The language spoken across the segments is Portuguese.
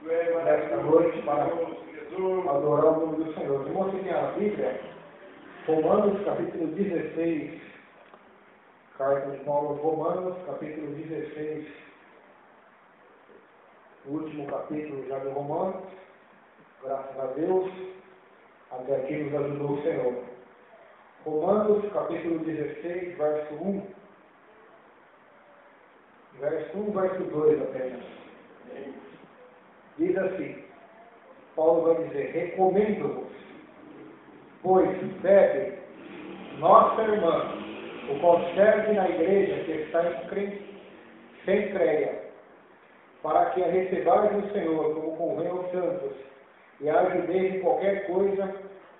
nesta noite para adorar o nome do Senhor. Irmãos, que tem a Bíblia, Romanos capítulo 16, carta de Paulo aos Romanos, capítulo 16, o último capítulo já de Romanos, graças a Deus, até aqui nos ajudou o Senhor. Romanos capítulo 16, verso 1, verso 2 apenas. Diz assim, Paulo vai dizer: recomendo-vos, pois Febe, nossa irmã, o qual serve na igreja que está em Cencreia, para que a recebais no Senhor como convém aos santos, e a ajudeis em qualquer coisa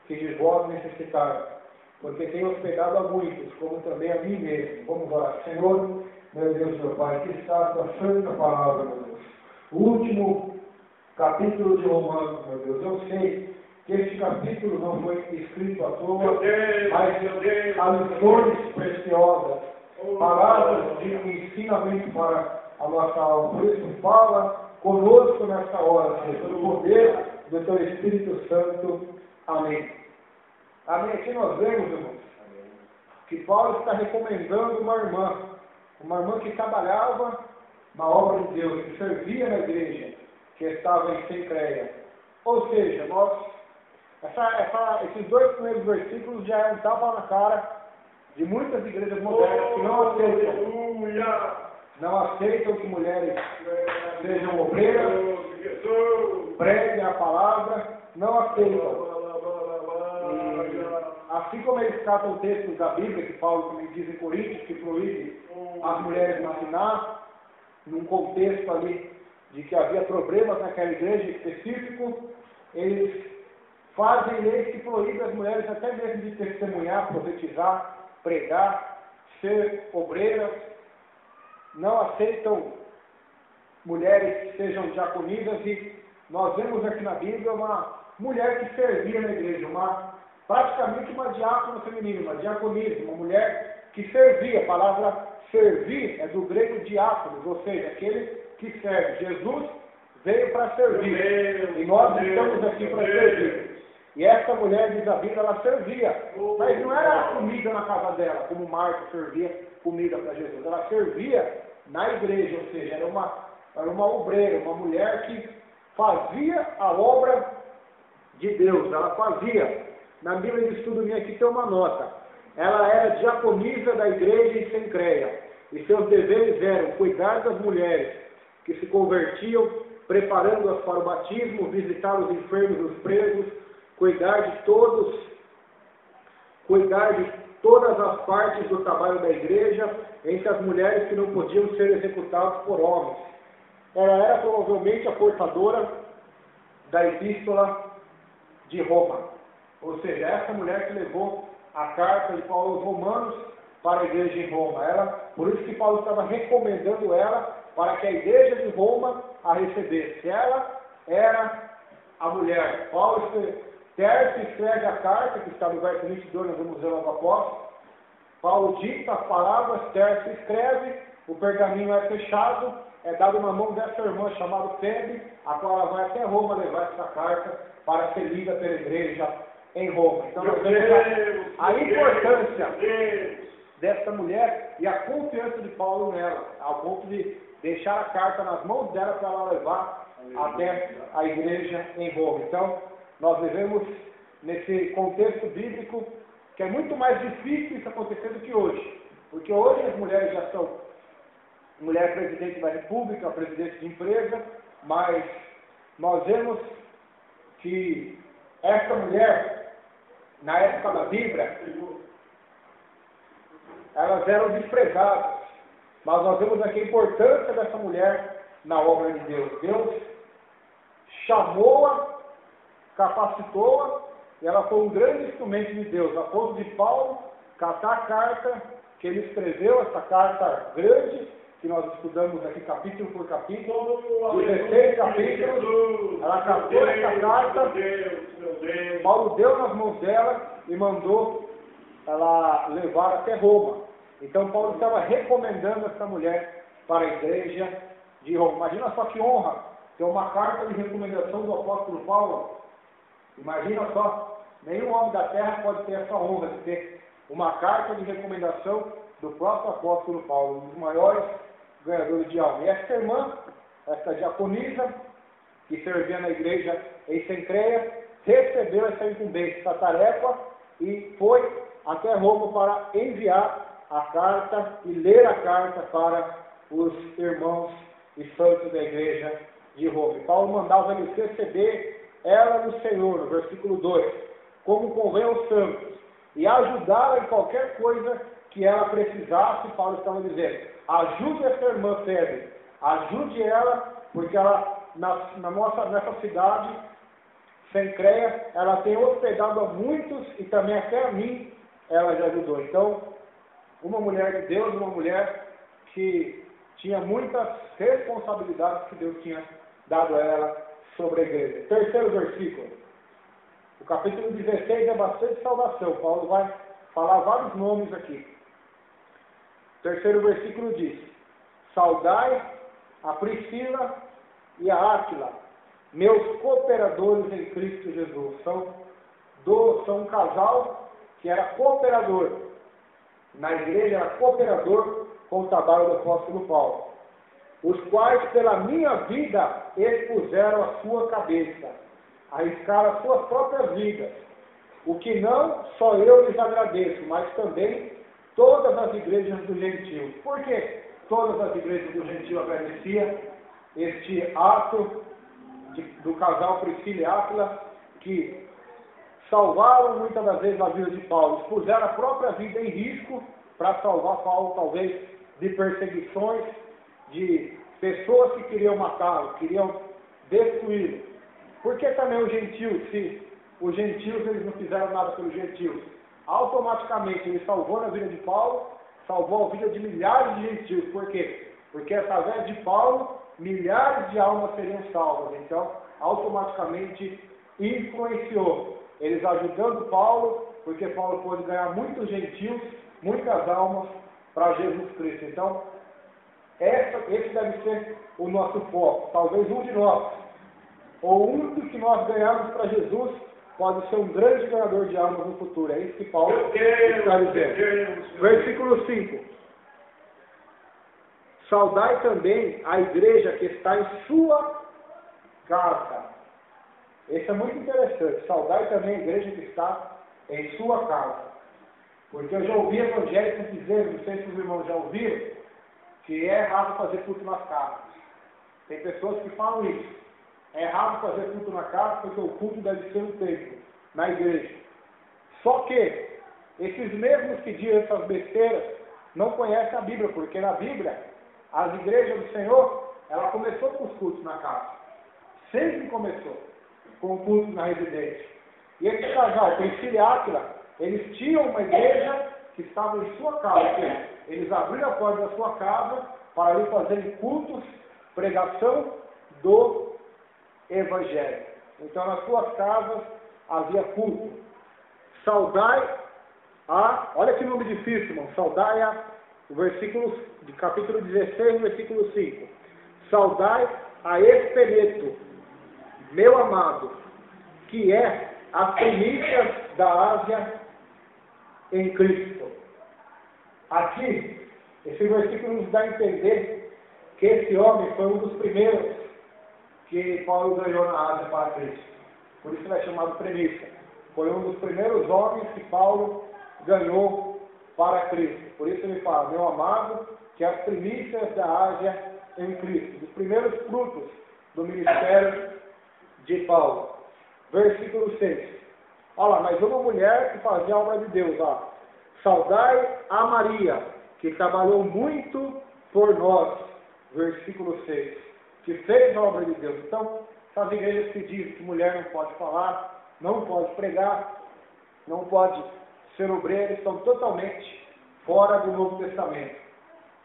que de vós necessitar, porque tenho hospedado a muitos, como também a mim mesmo. Vamos orar. Senhor, meu Deus, meu Pai, que está a tua santa palavra, meu Deus. O último capítulo de Romanos, meu Deus, eu sei que este capítulo não foi escrito à toa, mas há lições preciosas, palavras de ensinamento para a nossa alma. Por isso, fala conosco nesta hora, Senhor, pelo poder do Teu Espírito Santo. Amém. Amém. Aqui nós vemos, irmãos, que Paulo está recomendando uma irmã que trabalhava na obra de Deus, que servia na igreja, que estava em Cencreia. Ou seja, esses dois primeiros versículos já é um tapa na cara de muitas igrejas modernas que não aceitam que mulheres sejam obreiras, preguem a palavra, não aceitam. E, assim como eles tratam textos da Bíblia, que Paulo também diz em Coríntios, que proíbe as mulheres ensinar, num contexto ali de que havia problemas naquela igreja específico, eles fazem leis que proíbem as mulheres até mesmo de testemunhar, profetizar, pregar, ser obreiras. Não aceitam mulheres que sejam diaconisas, e nós vemos aqui na Bíblia uma mulher que servia na igreja, praticamente uma diácona feminina, uma diaconisa, uma mulher que servia. A palavra servir é do grego diáconos, ou seja, aquele que serve. Jesus veio para servir, e nós estamos aqui para servir. E essa mulher, diz a Bíblia, ela servia, mas não era comida na casa dela, como Marta servia comida para Jesus. Ela servia na igreja, ou seja, era uma obreira, uma mulher que fazia a obra de Deus. Ela fazia. Na Bíblia de Estudo minha aqui tem uma nota. Ela era diaconisa da igreja em Cencreia, e seus deveres eram cuidar das mulheres que se convertiam, preparando-as para o batismo, visitar os enfermos e os presos, cuidar de todas as partes do trabalho da igreja, entre as mulheres que não podiam ser executadas por homens. Ela era provavelmente a portadora da epístola de Roma, ou seja, essa mulher que levou a carta de Paulo aos Romanos para a igreja em Roma. Por isso que Paulo estava recomendando ela para que a igreja de Roma a recebesse. Ela era a mulher. Tércio escreve a carta, que está no verso 22, nós vamos ver logo após. Paulo dita as palavras, Tércio escreve, o pergaminho é fechado, é dado na mão dessa irmã chamada Febe, a qual ela vai até Roma levar essa carta para ser lida pela igreja em Roma. Então nós vemos a importância dessa mulher e a confiança de Paulo nela, ao ponto de deixar a carta nas mãos dela para ela levar até a igreja em Roma. Então, nós vivemos nesse contexto bíblico que é muito mais difícil isso acontecer do que hoje. Porque hoje as mulheres já são mulher presidente da república, presidente de empresa, mas nós vemos que essa mulher, na época da Bíblia, elas eram desprezadas. Mas nós vemos aqui a importância dessa mulher na obra de Deus. Deus chamou-a, capacitou-a, e ela foi um grande instrumento de Deus, a ponto de Paulo catar a carta que ele escreveu, essa carta grande, que nós estudamos aqui capítulo por capítulo, 16 capítulos, ela catou essa carta, Paulo deu nas mãos dela e mandou ela levar até Roma. Então Paulo estava recomendando essa mulher para a igreja de Roma. Imagina só que honra que é uma carta de recomendação do apóstolo Paulo. Imagina só, nenhum homem da terra pode ter essa honra de ter uma carta de recomendação do próprio apóstolo Paulo, um dos maiores ganhadores de alma. E essa irmã, essa diaconisa, que servia na igreja em Cencreia, recebeu essa incumbência, essa tarefa, e foi até Roma para enviar a carta e ler a carta para os irmãos e santos da igreja de Roma. E Paulo mandava eles receber ela no Senhor, no versículo 2, como convém aos santos, e ajudá-la em qualquer coisa que ela precisasse. Paulo estava dizendo: ajude essa irmã Febe, ajude ela, porque ela, nessa cidade, Cencreia, ela tem hospedado a muitos, e também até a mim ela já ajudou. Então, uma mulher de Deus, uma mulher que tinha muitas responsabilidades que Deus tinha dado a ela sobre a igreja. Terceiro versículo. O capítulo 16 é bastante saudação. Paulo vai falar vários nomes aqui. Terceiro versículo diz: saudai a Priscila e a Áquila, meus cooperadores em Cristo Jesus. São um casal que era cooperador. Na igreja era cooperador com o trabalho do apóstolo Paulo. Os quais pela minha vida expuseram a sua cabeça, arriscaram as suas próprias vidas. O que não só eu lhes agradeço, mas também todas as igrejas dos gentios. Por que todas as igrejas dos gentios agradeciam este ato do casal Priscila e Áquila, que salvaram muitas das vezes a vida de Paulo, expuseram a própria vida em risco para salvar Paulo, talvez, de perseguições, de pessoas que queriam matá-lo, queriam destruí-lo. Por que também os gentios, se os gentios eles não fizeram nada pelos gentios? Automaticamente ele salvou a vida de Paulo, salvou a vida de milhares de gentios. Por quê? Porque através de Paulo, milhares de almas seriam salvas. Então, automaticamente influenciou. Eles ajudando Paulo, porque Paulo pôde ganhar muitos gentios, muitas almas para Jesus Cristo. Então, esse deve ser o nosso foco. Talvez um de nós, ou um dos que nós ganharmos para Jesus, pode ser um grande ganhador de almas no futuro. É isso que Paulo está dizendo. Versículo 5. Saudai também a igreja que está em sua casa. Esse é muito interessante. Saudai também a igreja que está em sua casa. Porque eu já ouvi evangélicos dizendo, não sei se os irmãos já ouviram, que é errado fazer culto nas casas. Tem pessoas que falam isso. É errado fazer culto na casa porque o culto deve ser no templo, na igreja. Só que esses mesmos que dizem essas besteiras não conhecem a Bíblia, porque na Bíblia, as igrejas do Senhor, ela começou com os cultos na casa. Sempre começou com o culto na residência. E esse casal, Priscila e Áquila, eles tinham uma igreja que estava em sua casa. Eles abriram a porta da sua casa para ir fazerem cultos, pregação do Evangelho. Então, nas suas casas havia culto. Saudai a, olha que nome difícil, irmão. Saudai a, versículo, de capítulo 16, versículo 5. Saudai a Espeneto, meu amado, que é as primícias da Ásia em Cristo. Aqui, esse versículo nos dá a entender que esse homem foi um dos primeiros que Paulo ganhou na Ásia para Cristo. Por isso ele é chamado primícia. Foi um dos primeiros homens que Paulo ganhou para Cristo. Por isso ele fala, meu amado, que as primícias da Ásia em Cristo. Dos primeiros frutos do ministério de Paulo. Versículo 6. Olha lá, mas uma mulher que fazia a obra de Deus, ó. Saudai a Maria, que trabalhou muito por nós. Versículo 6. Que fez a obra de Deus. Então, essas igrejas que dizem que mulher não pode falar, não pode pregar, não pode ser obreira, estão totalmente fora do Novo Testamento.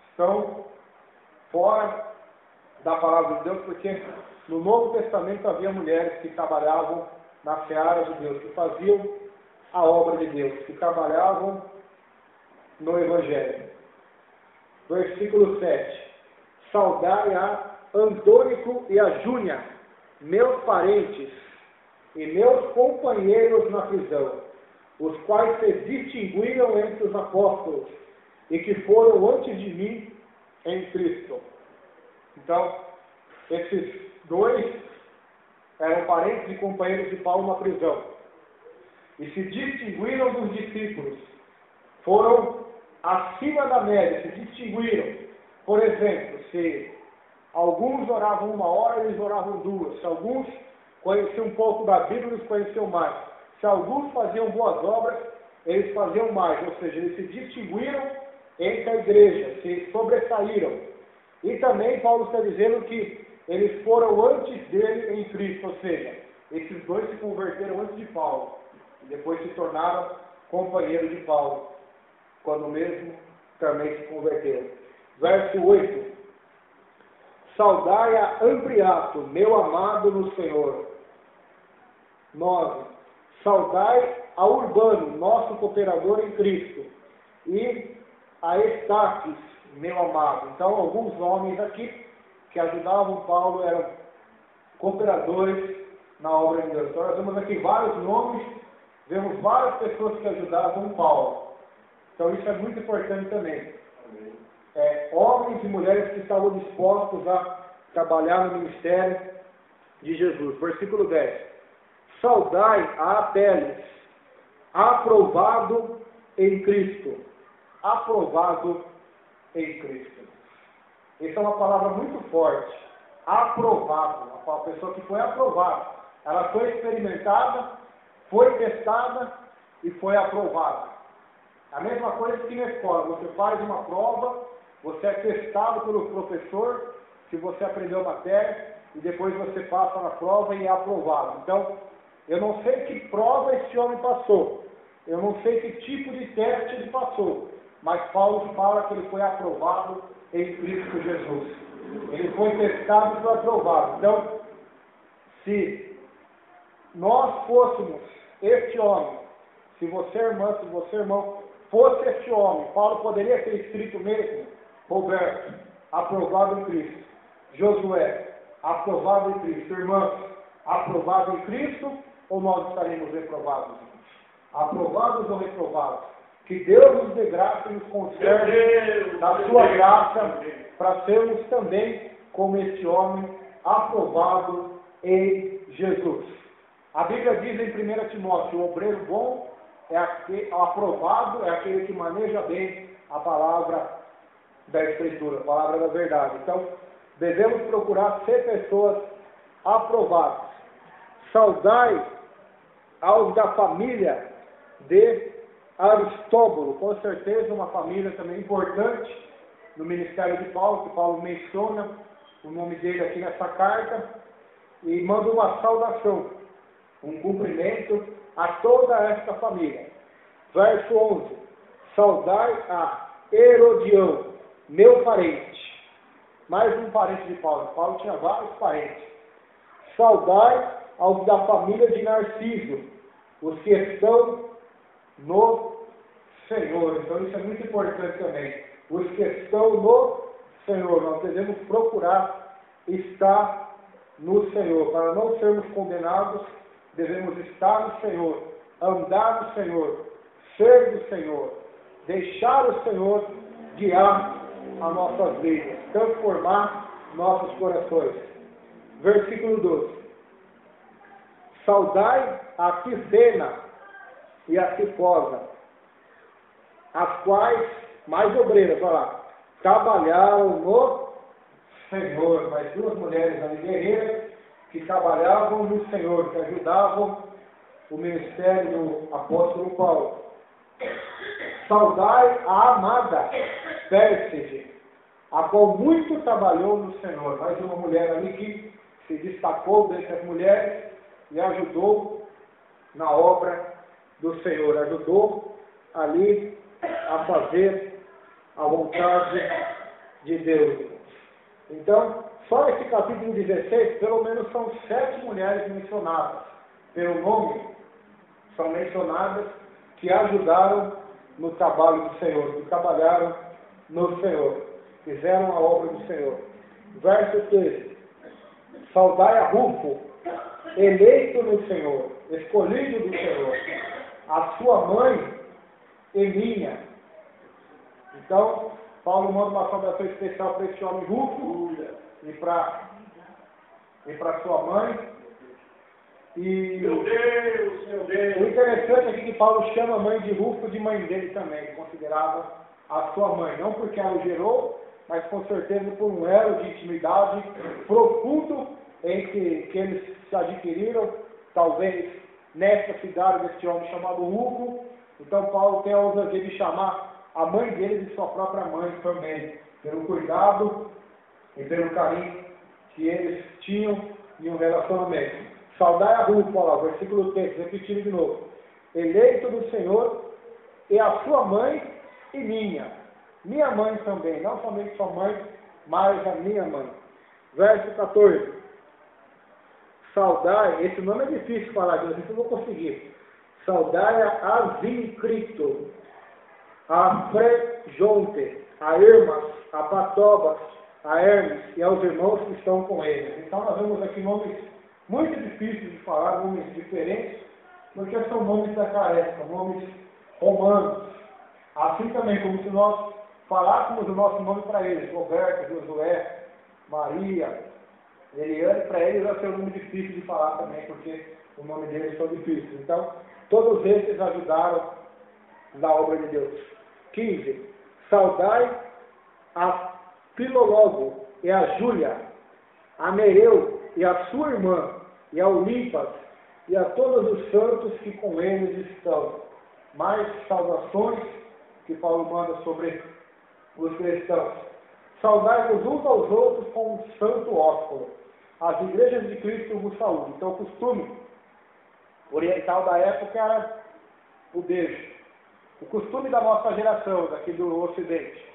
Estão fora da palavra de Deus, porque no Novo Testamento havia mulheres que trabalhavam na seara de Deus, que faziam a obra de Deus, que trabalhavam no Evangelho. Versículo 7. Saudai a Andônico e a Júnia, meus parentes e meus companheiros na prisão, os quais se distinguiram entre os apóstolos e que foram antes de mim em Cristo. Então, esses dois eram parentes e companheiros de Paulo na prisão e se distinguiram dos discípulos, foram acima da média, se distinguiram. Por exemplo, se alguns oravam 1 hora, eles oravam 2. Se alguns conheciam um pouco da Bíblia, eles conheciam mais. Se alguns faziam boas obras, eles faziam mais. Ou seja, eles se distinguiram entre a igreja, se sobressaíram. E também Paulo está dizendo que eles foram antes dele em Cristo. Ou seja, esses dois se converteram antes de Paulo. E depois se tornaram companheiros de Paulo, quando mesmo também se converteram. Verso 8. Saudai a Ampliato, meu amado no Senhor. 9. Saudai a Urbano, nosso cooperador em Cristo. E a Estaques, meu amado. Então, alguns homens aqui que ajudavam Paulo eram cooperadores na obra de Deus. Então, nós vemos aqui vários nomes, vemos várias pessoas que ajudavam Paulo. Então, isso é muito importante também. Homens e mulheres que estavam dispostos a trabalhar no ministério de Jesus. Versículo 10. Saudai a Apeles, aprovado em Cristo. Aprovado em Cristo. Essa é uma palavra muito forte. Aprovado. A pessoa que foi aprovada. Ela foi experimentada, foi testada e foi aprovada. A mesma coisa que na escola. Você faz uma prova, você é testado pelo professor, se você aprendeu a matéria, e depois você passa na prova e é aprovado. Então, eu não sei que prova esse homem passou, eu não sei que tipo de teste ele passou, mas Paulo fala que ele foi aprovado em Cristo Jesus. Ele foi testado e foi aprovado. Então, se nós fôssemos este homem, se você irmão, fosse este homem, Paulo poderia ter escrito mesmo: Roberto, aprovado em Cristo. Josué, aprovado em Cristo. Irmãos, aprovado em Cristo, ou nós estaremos reprovados? Aprovados ou reprovados? Que Deus nos dê graça e nos conserve da sua graça, para sermos também como este homem, aprovado em Jesus. A Bíblia diz em 1 Timóteo: o obreiro bom é aquele, aprovado é aquele que maneja bem a palavra da Escritura, a palavra da verdade. Então, devemos procurar ser pessoas aprovadas. Saudai aos da família de Aristóbulo, com certeza uma família também importante no ministério de Paulo, que Paulo menciona o nome dele aqui nessa carta, e manda uma saudação, um cumprimento a toda esta família. Verso 11. Saudai a Herodião, meu parente. Mais um parente de Paulo. Paulo tinha vários parentes. Saudai aos da família de Narciso, os que estão no Senhor. Então isso é muito importante também. Os que estão no Senhor. Nós devemos procurar estar no Senhor. Para não sermos condenados, devemos estar no Senhor, andar no Senhor, ser do Senhor, deixar o Senhor guiar as nossas vidas, transformar nossos corações. Versículo 12. Saudai a Tifena e a Tifosa, as quais, mais obreiras, olha lá, trabalharam no Senhor. Mais duas mulheres ali, guerreiras, que trabalhavam no Senhor, que ajudavam o ministério do apóstolo Paulo. Saudai a amada Pérside, a qual muito trabalhou no Senhor. Mais uma mulher ali que se destacou dentre as mulheres e ajudou na obra do Senhor, ajudou ali a fazer a vontade de Deus. Então, só esse capítulo 16, pelo menos são 7 mulheres mencionadas pelo nome, são mencionadas que ajudaram no trabalho do Senhor, que trabalharam no Senhor, fizeram a obra do Senhor. Verso 13. Saudai a Rufo, eleito no Senhor, escolhido do Senhor, a sua mãe e minha. Então, Paulo manda uma saudação especial para esse homem Rufo e para sua mãe. E Meu Deus, meu Deus. o interessante aqui é que Paulo chama a mãe de Rufo de mãe dele também, ele considerava a sua mãe, não porque ela o gerou, mas com certeza por um elo de intimidade profundo em que eles se adquiriram, talvez nessa cidade deste homem chamado Rufo. Então Paulo tem a ousadia de chamar a mãe dele de sua própria mãe também, pelo cuidado e pelo carinho que eles tinham em um relacionamento. Saudai a Rufo, olha lá, versículo 3, repetindo de novo. Eleito do Senhor e a sua mãe e minha. Minha mãe também, não somente sua mãe, mas a minha mãe. Verso 14. Saudai, esse nome é difícil de falar, mas eu vou conseguir. Saudai a Asincrito, a Frejonte, a Hermas, a Patobas, a Hermes e aos irmãos que estão com eles. Então nós vemos aqui nomes muito difíceis de falar, nomes diferentes, porque são nomes daquela época, nomes romanos. Assim também como se nós falássemos o nosso nome para eles, Roberto, Josué, Maria, Eliane, para eles vai ser um nome difícil de falar também, porque o nome deles são difíceis. Então, todos esses ajudaram na obra de Deus. 15. Saudai a Filologo e a Júlia, a Nereu e a sua irmã, e a Olimpas, e a todos os santos que com eles estão. Mais saudações que Paulo manda sobre os cristãos. Saudai-vos uns aos outros com um santo ósculo. As igrejas de Cristo vos saúdam. Então, o costume oriental da época era o beijo. O costume da nossa geração, daqui do Ocidente,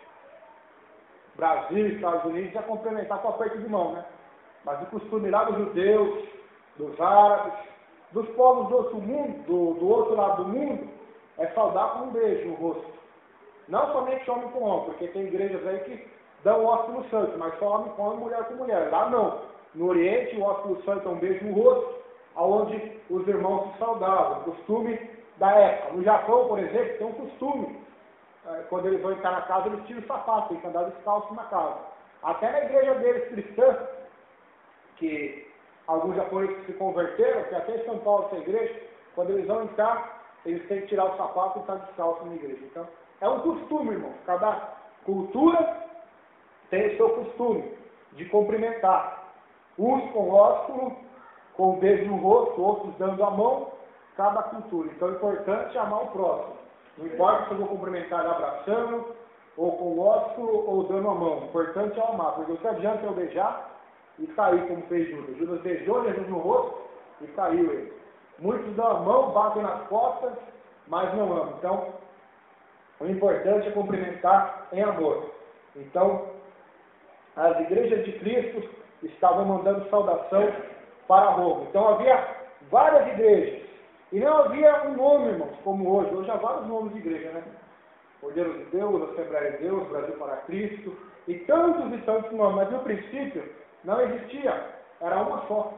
Brasil, Estados Unidos, é cumprimentar com aperto de mão, né? Mas o costume lá dos judeus, dos árabes, dos povos do outro mundo, do outro lado do mundo, é saudar com um beijo no rosto. Não somente homem com homem, porque tem igrejas aí que dão o ósculo santo, mas só homem com homem, mulher com mulher. Lá não. No Oriente, o ósculo santo é um beijo no rosto, onde os irmãos se saudavam. Costume da época. No Japão, por exemplo, tem um costume. Quando eles vão entrar na casa, eles tiram o sapato, tem que andar descalço na casa. Até na igreja deles cristã, que alguns japoneses se converteram, que até em São Paulo essa igreja, quando eles vão entrar, eles têm que tirar o sapato e estar descalço na igreja. Então, é um costume, irmão. Cada cultura tem o seu costume de cumprimentar. Uns com ósculo, com um beijo no rosto, outros dando a mão, cada cultura. Então, o importante é amar o próximo. Não importa se eu vou cumprimentar abraçando, ou com ósculo, ou dando a mão. O importante é amar, porque o que adianta eu beijar e cair como fez Judas. Judas beijou Jesus no rosto e caiu ele. Muitos dão a mão, batem nas costas, mas não amam. Então, o importante é cumprimentar em amor. Então, as igrejas de Cristo estavam mandando saudação para Roma. Então, havia várias igrejas. E não havia um nome, irmãos, como hoje. Hoje há vários nomes de igreja, né? Cordeiro de Deus, Assembleia de Deus, Brasil para Cristo, e tantos nomes. Mas no princípio não existia, era uma só.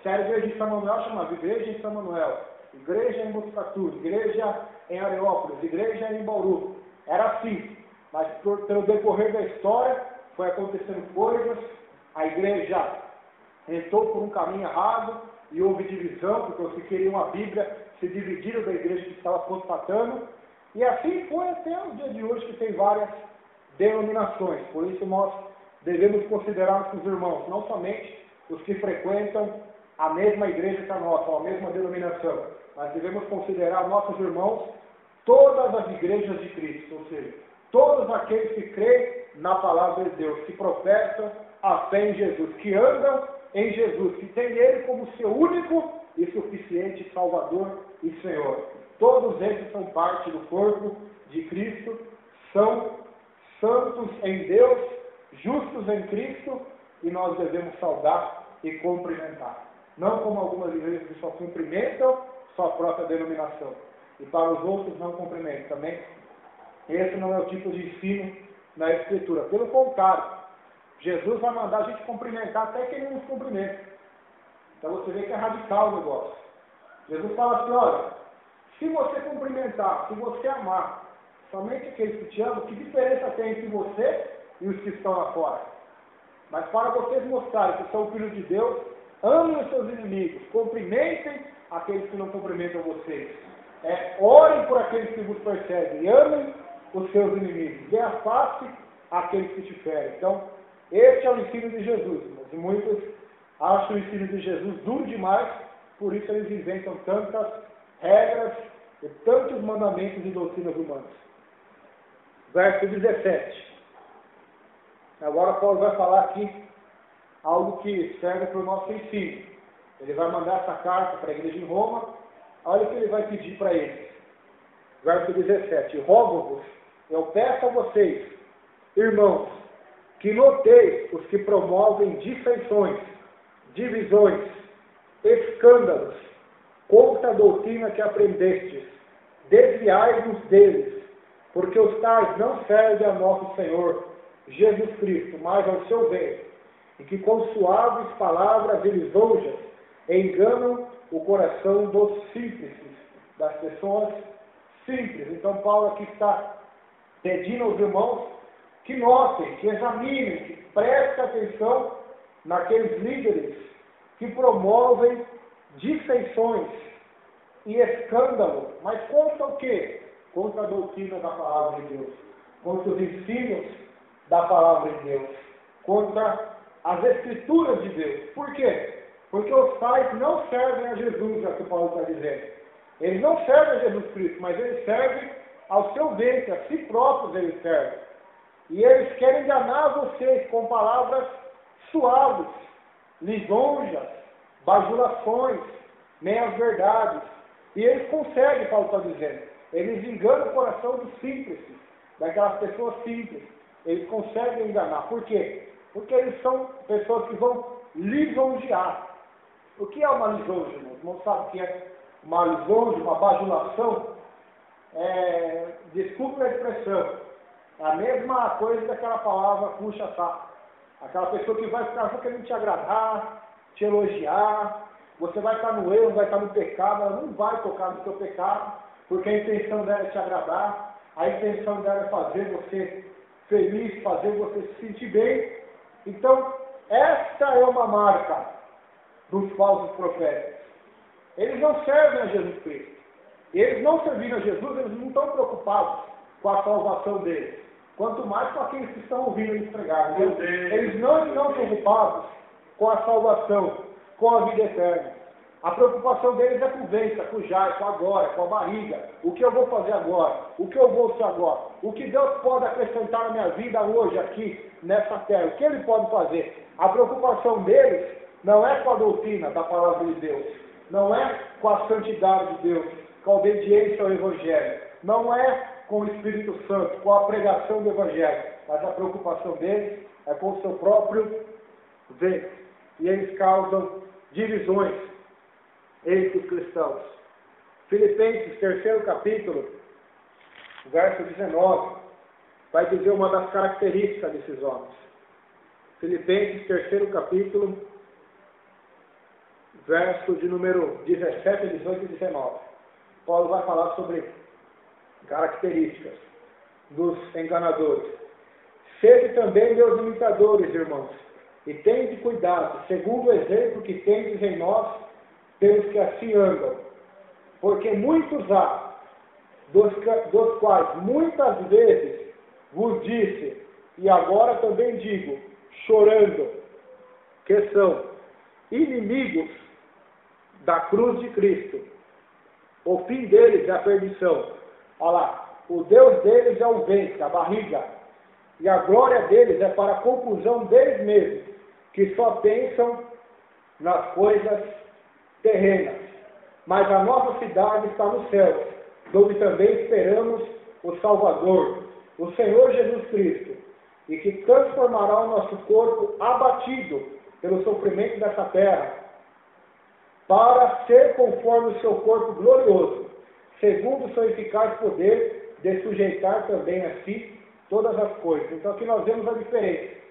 Se era a igreja de São Manuel, chamava Igreja em São Manuel, Igreja em Botucatu, Igreja em Areópolis, Igreja em Bauru. Era assim. Mas pelo decorrer da história, foi acontecendo coisas, a igreja entrou por um caminho errado, e houve divisão, porque os que queriam a Bíblia se dividiram da igreja que estava constatando. E assim foi até o dia de hoje, que tem várias denominações. Por isso nós devemos considerar nossos irmãos, não somente os que frequentam a mesma igreja que a nossa, ou a mesma denominação, mas devemos considerar nossos irmãos todas as igrejas de Cristo, ou seja, todos aqueles que creem na palavra de Deus, que professam a fé em Jesus, que andam em Jesus, que tem Ele como seu único e suficiente Salvador e Senhor. Todos esses são parte do corpo de Cristo, são santos em Deus, justos em Cristo, e nós devemos saudar e cumprimentar. Não como algumas igrejas que só cumprimentam sua própria denominação, e para os outros não cumprimentam também. Esse não é o tipo de ensino na Escritura. Pelo contrário, Jesus vai mandar a gente cumprimentar até que Ele nos cumprimente. Então você vê que é radical o negócio. Jesus fala assim, olha, se você cumprimentar, se você amar somente aqueles que te amam, que diferença tem entre você e os que estão lá fora? Mas para vocês mostrarem que são filhos de Deus, amem os seus inimigos, cumprimentem aqueles que não cumprimentam vocês. Orem por aqueles que vos perseguem, amem os seus inimigos, dê a face àqueles que te ferem. Então, este é o ensino de Jesus, irmãos. E muitos acham o ensino de Jesus duro demais, por isso eles inventam tantas regras e tantos mandamentos e doutrinas humanas. Verso 17. Agora Paulo vai falar aqui algo que serve para o nosso ensino. Ele vai mandar essa carta para a igreja em Roma. Olha o que ele vai pedir para eles. Verso 17. Rogo-vos, eu peço a vocês, irmãos, que noteis os que promovem dissensões, divisões, escândalos, contra a doutrina que aprendestes. Desviai-vos deles, porque os tais não servem a nosso Senhor Jesus Cristo, mas ao seu bem, e que com suaves palavras e lisonjas enganam o coração dos simples, das pessoas simples. Então Paulo aqui está pedindo aos irmãos que notem, que examinem, que prestem atenção naqueles líderes que promovem dissensões e escândalo. Mas contra o quê? Contra a doutrina da palavra de Deus, contra os ensinos da palavra de Deus, contra as escrituras de Deus. Por quê? Porque os tais não servem a Jesus, é o que Paulo está dizendo. Eles não servem a Jesus Cristo, mas eles servem ao seu ventre, a si próprios eles servem. E eles querem enganar vocês com palavras suaves, lisonjas, bajulações, meias-verdades. E eles conseguem, Paulo está dizendo. Eles enganam o coração dos simples, daquelas pessoas simples. Eles conseguem enganar. Por quê? Porque eles são pessoas que vão lisonjear. O que é uma lisonja, irmãos? Não sabe o que é uma lisonja, uma bajulação? Desculpe a expressão. É a mesma coisa daquela palavra puxa-saco. Aquela pessoa que vai ficar só querendo te agradar, te elogiar. Você vai estar no erro, vai estar no pecado, ela não vai tocar no seu pecado, porque a intenção dela é te agradar, a intenção dela é fazer você feliz, fazer você se sentir bem. Então, esta é uma marca dos falsos profetas. Eles não servem a Jesus Cristo. E eles não servindo a Jesus, eles não estão preocupados com a salvação deles. Quanto mais com aqueles que estão ouvindo eles pregar. Eles não estão preocupados com a salvação, com a vida eterna. A preocupação deles é com o ventre, com o jair, com agora, com a barriga. O que eu vou fazer agora? O que eu vou ser agora? O que Deus pode acrescentar na minha vida hoje, aqui, nessa terra? O que Ele pode fazer? A preocupação deles não é com a doutrina da palavra de Deus. Não é com a santidade de Deus, com a obediência ao Evangelho. Não é com o Espírito Santo, com a pregação do Evangelho. Mas a preocupação deles é com o seu próprio ventre. E eles causam divisões entre os cristãos. Filipenses, 3º capítulo, verso 19, vai dizer uma das características desses homens. Filipenses, 3º capítulo, verso de número 17, 18 e 19. Paulo vai falar sobre características dos enganadores. Sede também meus imitadores, irmãos, e tende cuidado, segundo o exemplo que tendes em nós, pelos que assim andam. Porque muitos há, dos quais muitas vezes vos disse, e agora também digo, chorando, que são inimigos da cruz de Cristo. O fim deles é a perdição. Olha lá, o Deus deles é o ventre, a barriga, e a glória deles é para a confusão deles mesmos, que só pensam nas coisas terrenas. Mas a nossa cidade está nos céus, onde também esperamos o Salvador, o Senhor Jesus Cristo, e que transformará o nosso corpo abatido pelo sofrimento dessa terra, para ser conforme o seu corpo glorioso, segundo o seu eficaz poder de sujeitar também a si todas as coisas. Então aqui nós vemos a diferença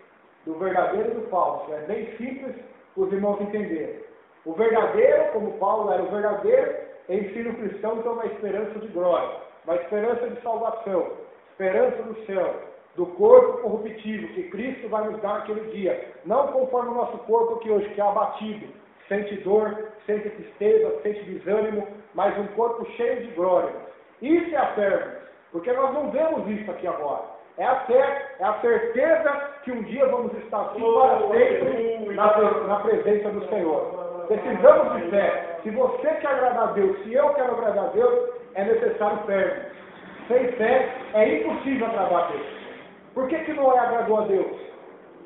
do verdadeiro e do falso. É bem simples os irmãos entenderem. O verdadeiro, como Paulo era o verdadeiro, ensino cristão, então uma esperança de glória, uma esperança de salvação, esperança do céu, do corpo corruptível que Cristo vai nos dar naquele dia, não conforme o nosso corpo que hoje que é abatido, sente dor, sente tristeza, sente desânimo, mas um corpo cheio de glória. Isso é a fé, porque nós não vemos isso aqui agora. É a fé, é a certeza que um dia vamos estar assim para sempre na presença do Senhor. Precisamos de fé. Se você quer agradar a Deus, se eu quero agradar a Deus, é necessário fé. Sem fé é impossível agradar a Deus. Por que Noé agradou a Deus?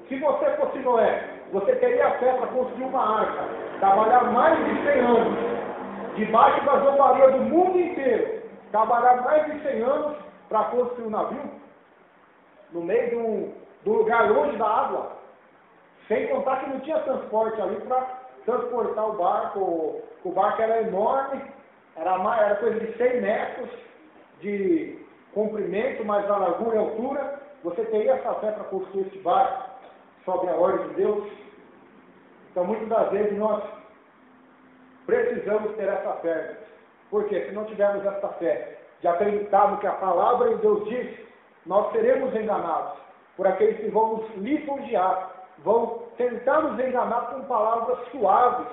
Se você fosse Noé, você teria fé para construir uma arca, trabalhar mais de 100 anos, debaixo da zombaria do mundo inteiro, trabalhar mais de 100 anos para construir um navio, no meio de um lugar longe da água, sem contar que não tinha transporte ali para transportar o barco. O barco era enorme, era coisa de 100 metros de comprimento, mais a largura e altura. Você teria essa fé para construir esse barco sob a ordem de Deus? Então, muitas das vezes nós precisamos ter essa fé. Porque se não tivermos essa fé de acreditar no que a palavra de Deus diz, nós seremos enganados por aqueles que vão nos lisonjear, vão tentar nos enganar com palavras suaves.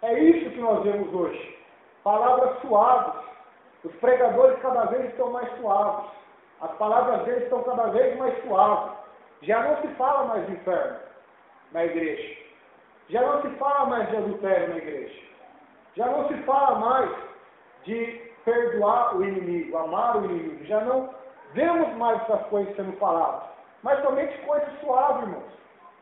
É isso que nós vemos hoje. Palavras suaves. Os pregadores cada vez estão mais suaves. As palavras deles estão cada vez mais suaves. Já não se fala mais de inferno na igreja. Já não se fala mais de adultério na igreja. Já não se fala mais de perdoar o inimigo, amar o inimigo. Já não vemos mais essas coisas sendo faladas. Mas somente coisas suaves, irmãos.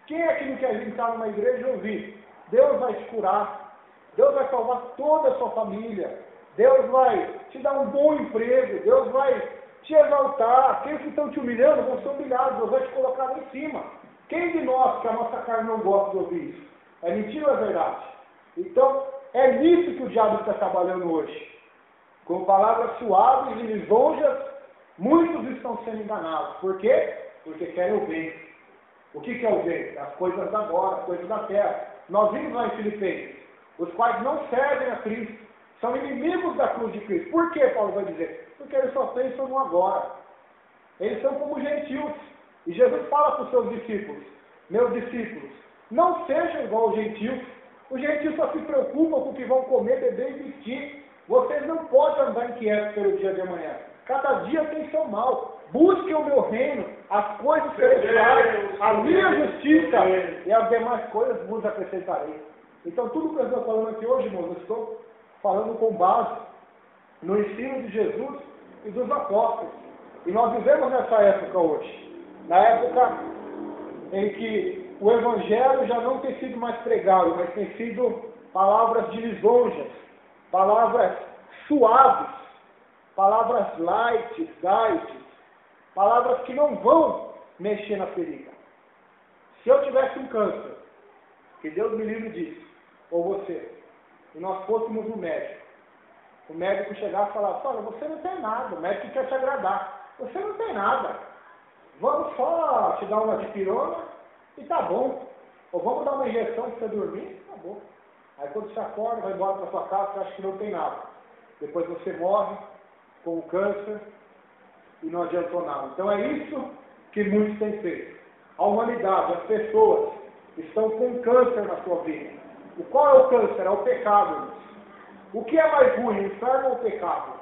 Quem é que não quer entrar numa igreja e ouvir? Deus vai te curar. Deus vai salvar toda a sua família. Deus vai te dar um bom emprego. Deus vai te exaltar. Aqueles que estão te humilhando vão ser humilhados. Deus vai te colocar lá em cima. Quem de nós que a nossa carne não gosta de ouvir isso? É mentira ou é verdade? Então, é nisso que o diabo está trabalhando hoje. Com palavras suaves e lisonjas, muitos estão sendo enganados. Por quê? Porque querem o bem. O que é o bem? As coisas da agora, as coisas da terra. Nós vimos lá em Filipenses, os quais não servem a Cristo, são inimigos da cruz de Cristo. Por que, Paulo vai dizer? Porque eles só pensam no agora. Eles são como gentios. E Jesus fala para os seus discípulos, meus discípulos, não sejam igual aos gentios. Os gentios só se preocupam com o que vão comer, beber e vestir. Vocês não podem andar inquietos pelo dia de amanhã. Cada dia tem seu mal. Busquem o meu reino, as coisas celestiais, a minha justiça e as demais coisas vos acrescentarei. Então, tudo que eu estou falando aqui hoje, irmãos, eu estou falando com base no ensino de Jesus e dos apóstolos. E nós vivemos nessa época hoje. Na época em que o Evangelho já não tem sido mais pregado, mas tem sido palavras de lisonjas, palavras suaves, palavras light, palavras que não vão mexer na ferida. Se eu tivesse um câncer, que Deus me livre disso, ou você, e nós fôssemos no médico, o médico chegasse e falasse, olha, você não tem nada, o médico quer te agradar, você não tem nada, vamos só te dar uma dipirona e tá bom, ou vamos dar uma injeção para você dormir, tá bom. Aí quando você acorda, vai embora para sua casa, você acha que não tem nada. Depois você morre com o câncer e não adiantou nada. Então é isso que muitos têm feito. A humanidade, as pessoas, estão com câncer na sua vida. E qual é o câncer? É o pecado, irmãos. O que é mais ruim, o inferno ou o pecado?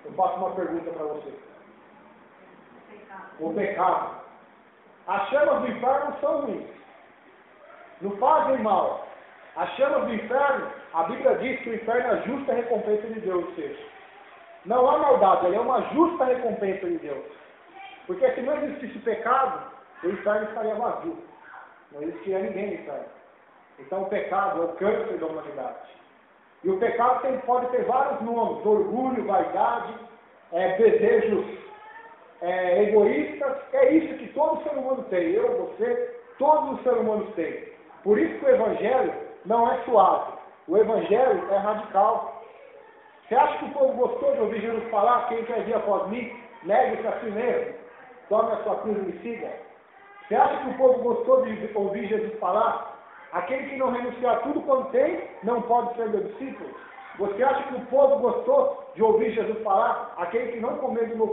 Eu faço uma pergunta para você. O pecado. As chamas do inferno são ruins. Não fazem mal. As chamas do inferno, a Bíblia diz que o inferno é a justa recompensa de Deus, ou seja, não há maldade, ele é uma justa recompensa de Deus. Porque se não existisse pecado, o inferno estaria vazio. Não existiria ninguém no inferno. Então o pecado é o câncer da humanidade. E o pecado pode ter vários nomes: orgulho, vaidade, desejos egoístas. É isso que todo ser humano tem. Eu, você, todos os seres humanos têm. Por isso que o Evangelho não é suave. O Evangelho é radical. Você acha que o povo gostou de ouvir Jesus falar? Quem quer vir após mim, negue-se a si mesmo, tome a sua cruz e me siga. Você acha que o povo gostou de ouvir Jesus falar? Aquele que não renuncia a tudo quanto tem, não pode ser meu discípulo. Você acha que o povo gostou de ouvir Jesus falar? Aquele que não comer do meu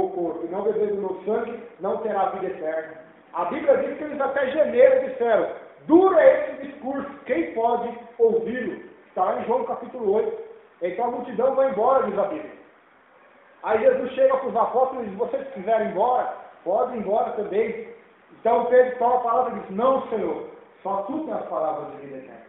corpo e não beber do meu sangue, não terá vida eterna. A Bíblia diz que eles até gemeram e disseram, duro é esse discurso, quem pode ouvi-lo? Está lá em João capítulo 8. Então a multidão vai embora, diz a Bíblia. Aí Jesus chega para os apóstolos e diz, se vocês quiserem ir embora, podem ir embora também. Então Pedro toma a palavra e diz, não, Senhor, só tu tens as palavras de vida eterna.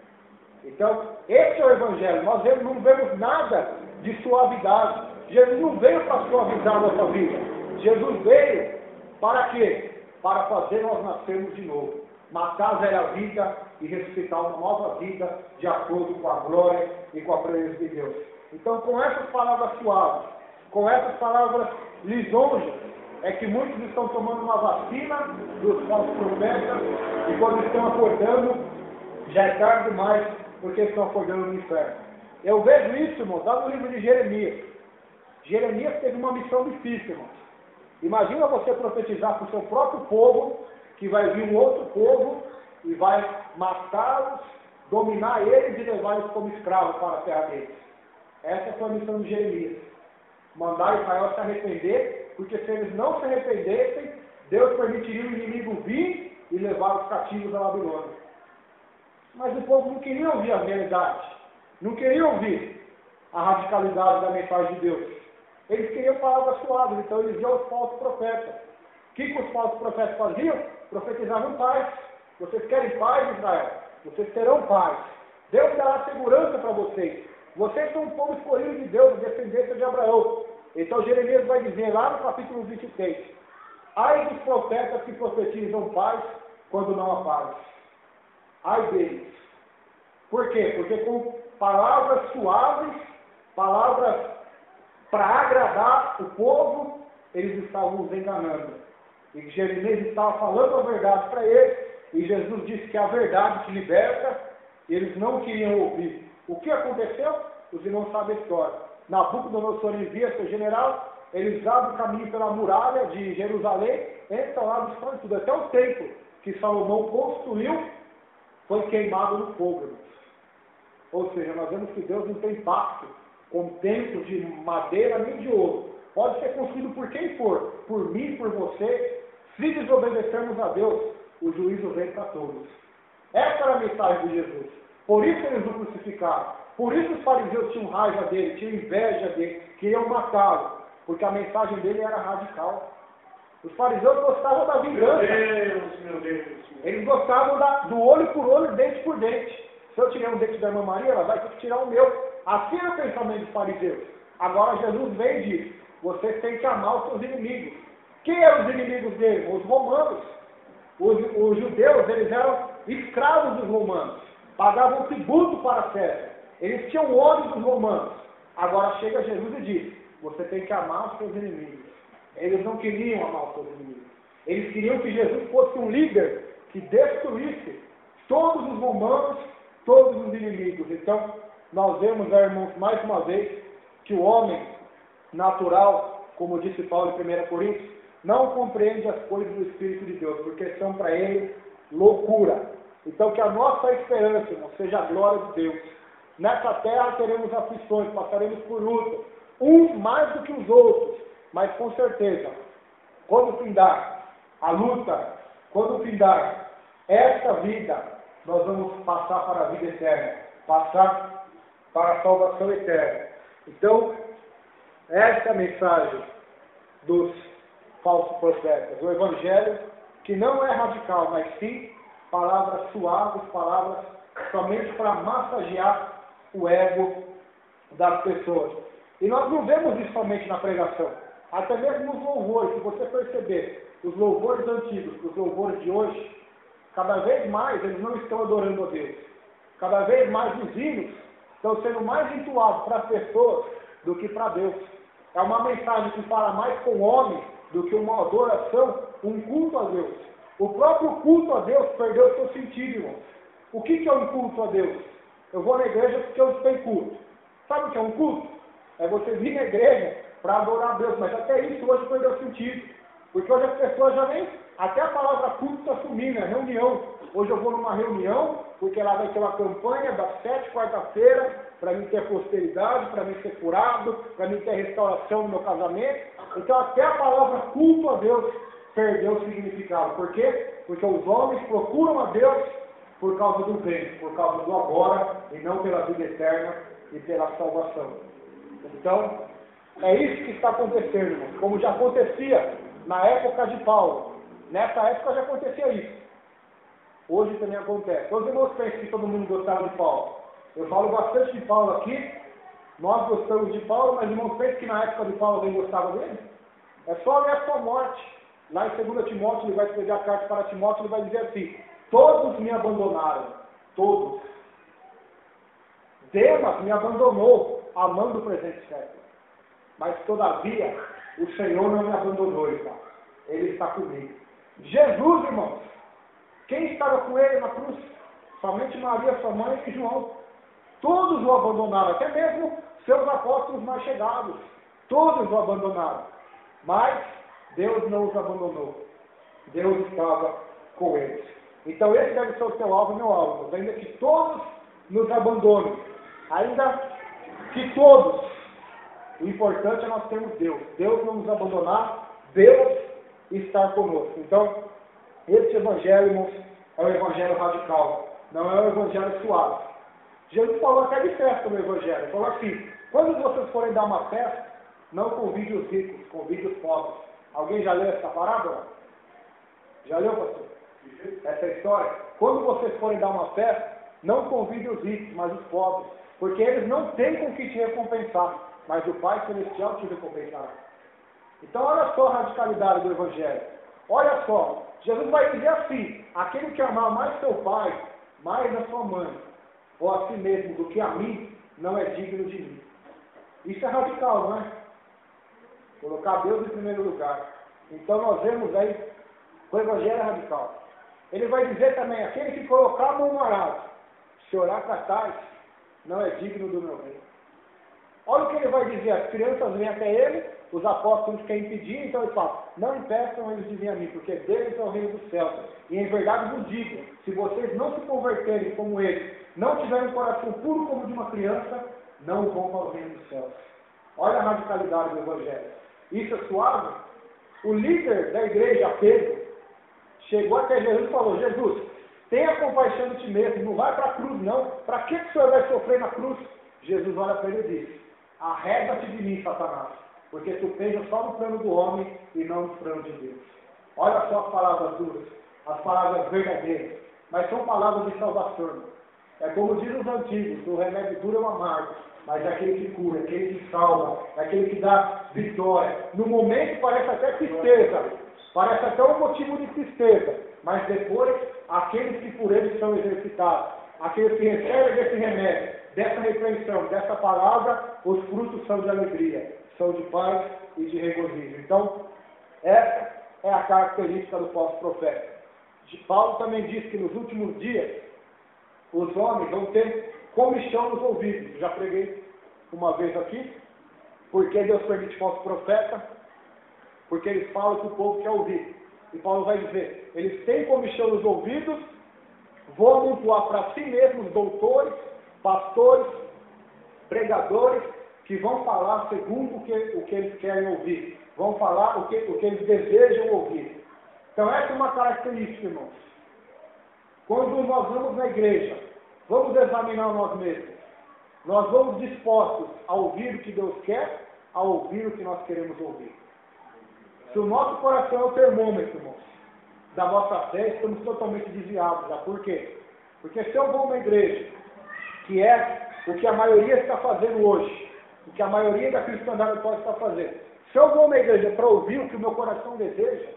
Então, esse é o Evangelho. Nós não vemos nada de suavidade. Jesus não veio para suavizar a nossa vida. Jesus veio para quê? Para fazer nós nascermos de novo. Matar a velha vida e ressuscitar uma nova vida de acordo com a glória e com a presença de Deus. Então, com essas palavras suaves, com essas palavras lisonjas, é que muitos estão tomando uma vacina dos falsos profetas e quando estão acordando, já é tarde demais, porque estão acordando no inferno. Eu vejo isso, irmãos, lá no livro de Jeremias. Jeremias teve uma missão difícil, irmãos. Imagina você profetizar para o seu próprio povo, que vai vir um outro povo e vai matá-los, dominar eles e levá-los como escravos para a terra deles. Essa foi a missão de Jeremias. Mandar Israel se arrepender, porque se eles não se arrependessem, Deus permitiria o inimigo vir e levar os cativos à Babilônia. Mas o povo não queria ouvir a verdade, não queria ouvir a radicalidade da mensagem de Deus. Eles queriam palavras suaves, então eles iam aos falsos profetas. O que os falsos profetas faziam? Profetizavam paz. Vocês querem paz, Israel? Vocês terão paz. Deus dará segurança para vocês. Vocês são um povo escolhido de Deus, a descendência de Abraão. Então Jeremias vai dizer lá no capítulo 23, ai dos profetas que profetizam paz quando não há paz. Ai deles. Por quê? Porque com palavras suaves, palavras para agradar o povo, eles estavam nos enganando. E Jeremias estava falando a verdade para eles, e Jesus disse que a verdade te liberta, e eles não queriam ouvir. O que aconteceu? Os irmãos sabem a história. Nabucodonosor envia seu general, eles abrem o caminho pela muralha de Jerusalém, entram lá, destroem tudo. Até o templo que Salomão construiu foi queimado no fogo, irmãos. Ou seja, nós vemos que Deus não tem pacto com templos de madeira nem de ouro. Pode ser construído por quem for, por mim, por você. Se desobedecermos a Deus, o juízo vem para todos. Essa era a mensagem de Jesus. Por isso eles o crucificaram. Por isso os fariseus tinham raiva dele, tinham inveja dele, queriam matá-lo. Porque a mensagem dele era radical. Os fariseus gostavam da vingança. Meu Deus. Eles gostavam do olho por olho, dente por dente. Se eu tirar um dente da irmã Maria, ela vai ter que tirar o meu. Assim é o pensamento dos fariseus. Agora Jesus vem e diz, vocês têm que amar os seus inimigos. Quem eram os inimigos dele? Os romanos. Os judeus, eles eram escravos dos romanos. Pagavam tributo para César. Eles tinham ódio dos romanos. Agora chega Jesus e diz, você tem que amar os seus inimigos. Eles não queriam amar os seus inimigos. Eles queriam que Jesus fosse um líder que destruísse todos os romanos, todos os inimigos. Então, nós vemos, irmãos, mais uma vez, que o homem natural, como disse Paulo em 1 Coríntios, não compreende as coisas do Espírito de Deus, porque são para ele loucura. Então, que a nossa esperança, irmão, seja a glória de Deus. Nessa terra teremos aflições, passaremos por luta, uns mais do que os outros, mas com certeza, quando findar a luta, quando findar esta vida, nós vamos passar para a vida eterna, passar para a salvação eterna. Então, essa é a mensagem dos falsos profetas. O Evangelho, que não é radical, mas sim palavras suaves, palavras somente para massagear o ego das pessoas. E nós não vemos isso somente na pregação. Até mesmo nos louvores, se você perceber, os louvores antigos, os louvores de hoje, cada vez mais eles não estão adorando a Deus. Cada vez mais os hinos estão sendo mais entoados para as pessoas do que para Deus. É uma mensagem que fala mais com o homem do que uma adoração, um culto a Deus. O próprio culto a Deus perdeu o seu sentido, irmãos. O que é um culto a Deus? Eu vou na igreja porque eu tenho culto. Sabe o que é um culto? É você vir na igreja para adorar a Deus, mas até isso hoje perdeu sentido. Porque hoje as pessoas já nem, até a palavra culto está sumindo, é reunião. Hoje eu vou numa reunião, porque lá vai ter uma campanha das 7 quarta-feira, para mim ter prosperidade, para mim ser curado, para mim ter restauração no meu casamento. Então até a palavra culto a Deus perdeu o significado. Por quê? Porque os homens procuram a Deus por causa do bem, por causa do agora, e não pela vida eterna e pela salvação. Então, é isso que está acontecendo, irmãos. Como já acontecia na época de Paulo. Nessa época já acontecia isso. Hoje também acontece. Os irmãos pensam que todo mundo gostava de Paulo. Eu falo bastante de Paulo aqui. Nós gostamos de Paulo, mas os irmãos pensam que na época de Paulo alguém gostava dele? É só ler a sua morte. Lá em 2 Timóteo, ele vai escrever a carta para Timóteo, ele vai dizer assim: todos me abandonaram. Todos. Demas me abandonou, amando o presente século. Mas, todavia, o Senhor não me abandonou, irmão. Ele está comigo. Jesus, irmãos, quem estava com ele na cruz? Somente Maria, sua mãe e João. Todos o abandonaram, até mesmo seus apóstolos mais chegados. Todos o abandonaram. Mas Deus não os abandonou. Deus estava com eles. Então esse deve ser o teu alvo e meu alvo. Ainda que todos nos abandonem. Ainda que todos. O importante é nós termos Deus. Deus não nos abandonar. Deus estar conosco. Então, esse evangelho, irmãos, é o evangelho radical. Não é o evangelho suave. Jesus falou até de festa no evangelho. Ele falou assim: quando vocês forem dar uma festa, não convide os ricos, convide os pobres. Alguém já leu essa parábola? Já leu, pastor? Essa história? Quando vocês forem dar uma festa, não convide os ricos, mas os pobres. Porque eles não têm com que te recompensar, mas o Pai Celestial te recompensará. Então olha só a radicalidade do evangelho. Olha só, Jesus vai dizer assim: aquele que amar mais seu pai, mais a sua mãe, ou a si mesmo do que a mim, não é digno de mim. Isso é radical, não é? Colocar Deus em primeiro lugar. Então nós vemos aí o evangelho radical. Ele vai dizer também: aquele que colocar a mão no arado, se orar para tais, não é digno do meu reino. Olha o que ele vai dizer: as crianças vêm até ele, os apóstolos querem impedir, então ele fala: não impeçam eles de vir a mim, porque deles é o reino dos céus. E em verdade vos digo, se vocês não se converterem como eles, não tiverem um coração puro como de uma criança, não vão para o reino dos céus. Olha a radicalidade do evangelho. Isso é suave? O líder da igreja, Pedro, chegou até Jesus e falou: Jesus, tenha compaixão de ti mesmo, não vai para a cruz não. Para que o Senhor vai sofrer na cruz? Jesus olha para ele e diz: arreda-te de mim, Satanás, porque tu pensas só no plano do homem e não no plano de Deus. Olha só as palavras duras, as palavras verdadeiras, mas são palavras de salvação. É como dizem os antigos: o remédio duro é o amargo, mas é aquele que cura, é aquele que salva, é aquele que dá vitória. No momento parece até tristeza, parece até um motivo de tristeza, mas depois, aqueles que por ele são exercitados, aqueles que recebem desse remédio, dessa repreensão, dessa palavra, os frutos são de alegria, são de paz e de regozijo. Então, essa é a característica do falso profeta. Paulo também diz que nos últimos dias, os homens vão ter comichão nos ouvidos. Já preguei uma vez aqui, porque Deus permite falso profeta, porque eles falam que o povo quer ouvir. E Paulo vai dizer: eles têm comichão nos ouvidos, vão amontoar para si mesmos doutores, pastores, pregadores, que vão falar segundo o que eles querem ouvir. Vão falar o que eles desejam ouvir. Então essa é uma característica, irmãos. Quando nós vamos na igreja, vamos examinar nós mesmos. Nós vamos dispostos a ouvir o que Deus quer, a ouvir o que nós queremos ouvir. Se o nosso coração é o termômetro, irmãos, da nossa fé, estamos totalmente desviados. Já. Por quê? Porque se eu vou a uma igreja, que é o que a maioria está fazendo hoje, o que a maioria da cristandade pode estar fazendo, se eu vou a uma igreja para ouvir o que o meu coração deseja,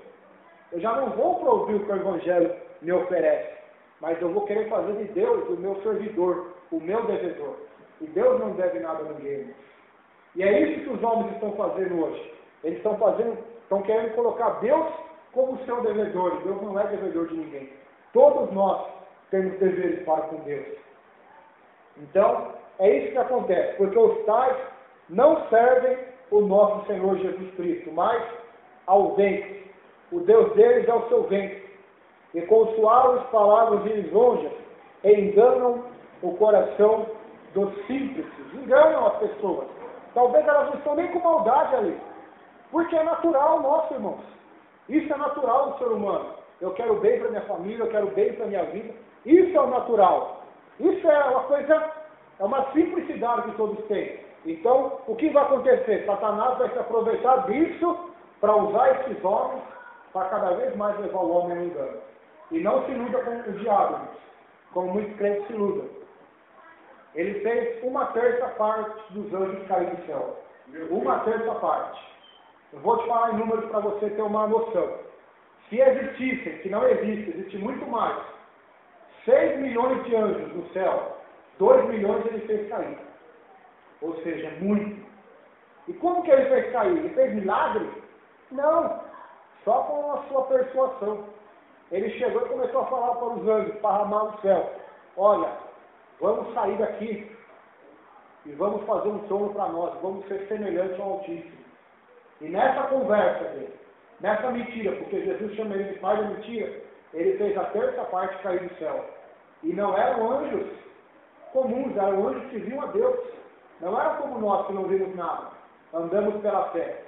eu já não vou para ouvir o que o Evangelho me oferece, mas eu vou querer fazer de Deus o meu servidor, o meu devedor. E Deus não deve nada a ninguém. E é isso que os homens estão fazendo hoje. Eles estão querendo colocar Deus como seu devedor. E Deus não é devedor de ninguém. Todos nós temos deveres para com Deus. Então, é isso que acontece. Porque os tais não servem o nosso Senhor Jesus Cristo, mas ao ventre. o Deus deles é o seu ventre, e com suaves palavras e lisonjas enganam o coração dos simples, enganam as pessoas. Talvez elas não estão nem com maldade ali, porque é natural nosso, irmãos. Isso é natural do ser humano. Eu quero bem para minha família, eu quero bem para minha vida. Isso é o natural. Isso é uma coisa, é uma simplicidade que todos têm. Então, o que vai acontecer? Satanás vai se aproveitar disso para usar esses homens para cada vez mais levar o homem ao engano. E não se iluda com o diabo, como muitos crentes se iludam. Ele fez 1/3 parte dos anjos cair do céu. 1/3 parte. Eu vou te falar em números para você ter uma noção. Se existissem, que não existe muito mais, 6 milhões de anjos no céu, 2 milhões ele fez cair. Ou seja, muito. E como que ele fez cair? Ele fez milagre? Não. Só com a sua persuasão. Ele chegou e começou a falar para os anjos, esparramar no céu. Olha, vamos sair daqui e vamos fazer um trono para nós, vamos ser semelhantes ao Altíssimo. E nessa conversa dele, nessa mentira, porque Jesus chama ele de pai da mentira, ele fez a 1/3 parte cair do céu. E não eram anjos comuns, eram anjos que viam a Deus. Não eram como nós que não vimos nada, andamos pela fé.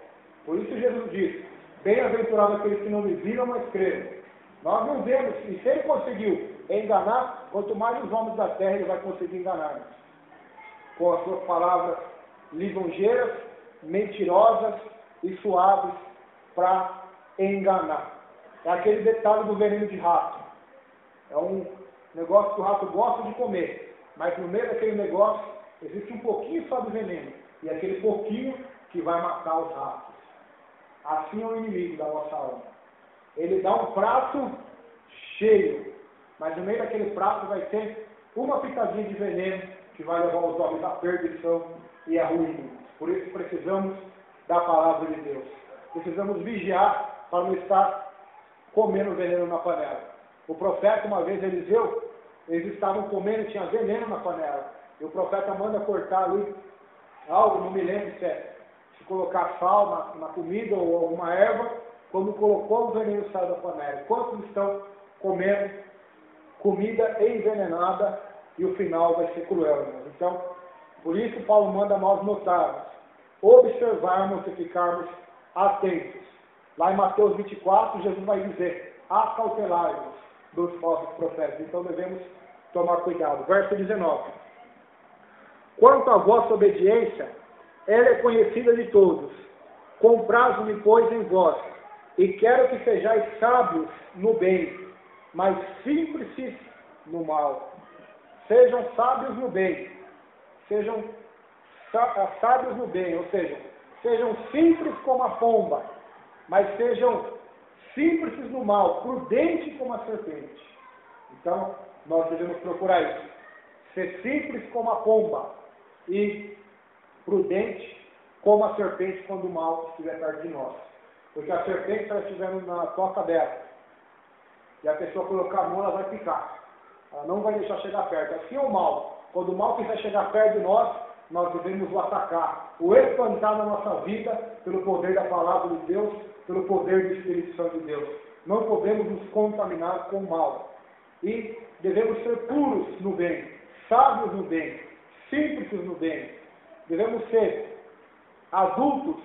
Por isso Jesus disse, bem-aventurados aqueles que não me viram, mas creram. Nós não vemos, e se ele conseguiu enganar, quanto mais os homens da terra ele vai conseguir enganar-nos. Com as suas palavras lisonjeiras, mentirosas e suaves para enganar. É aquele detalhe do veneno de rato. É um negócio que o rato gosta de comer, mas no meio daquele negócio existe um pouquinho só do veneno, e aquele pouquinho que vai matar os ratos. Assim é o inimigo da nossa alma. Ele dá um prato cheio, mas no meio daquele prato vai ter uma pitadinha de veneno que vai levar os homens à perdição e à ruína. Por isso precisamos da palavra de Deus. Precisamos vigiar para não estar comendo veneno na panela. O profeta, uma vez, Eliseu, eles estavam comendo e tinha veneno na panela. E o profeta manda cortar ali algo, não me lembro se colocar sal na comida ou alguma erva, quando colocou o veneno saiu da panela. Quantos estão comendo comida envenenada e o final vai ser cruel, irmãos? Então, por isso Paulo manda nós notarmos, observarmos e ficarmos atentos. Lá em Mateus 24, Jesus vai dizer, acautelai-vos dos falsos profetas. Então devemos tomar cuidado. Verso 19. Quanto à vossa obediência, ela é conhecida de todos. Comprazo-me, pois, em vós, e quero que sejais sábios no bem, mas simples no mal. Sejam sábios no bem. Sejam sábios no bem, ou seja, sejam simples como a pomba, mas sejam simples no mal, prudente como a serpente. Então, nós devemos procurar isso. Ser simples como a pomba e prudente como a serpente quando o mal estiver perto de nós. Porque a serpente, se ela estiver na toca dela, e a pessoa colocar a mão, ela vai picar. Ela não vai deixar chegar perto. Assim é o mal. Quando o mal quiser chegar perto de nós devemos o atacar, o espantar na nossa vida pelo poder da palavra de Deus, pelo poder do Espírito Santo de Deus. Não podemos nos contaminar com o mal. E devemos ser puros no bem, sábios no bem, simples no bem. Devemos ser adultos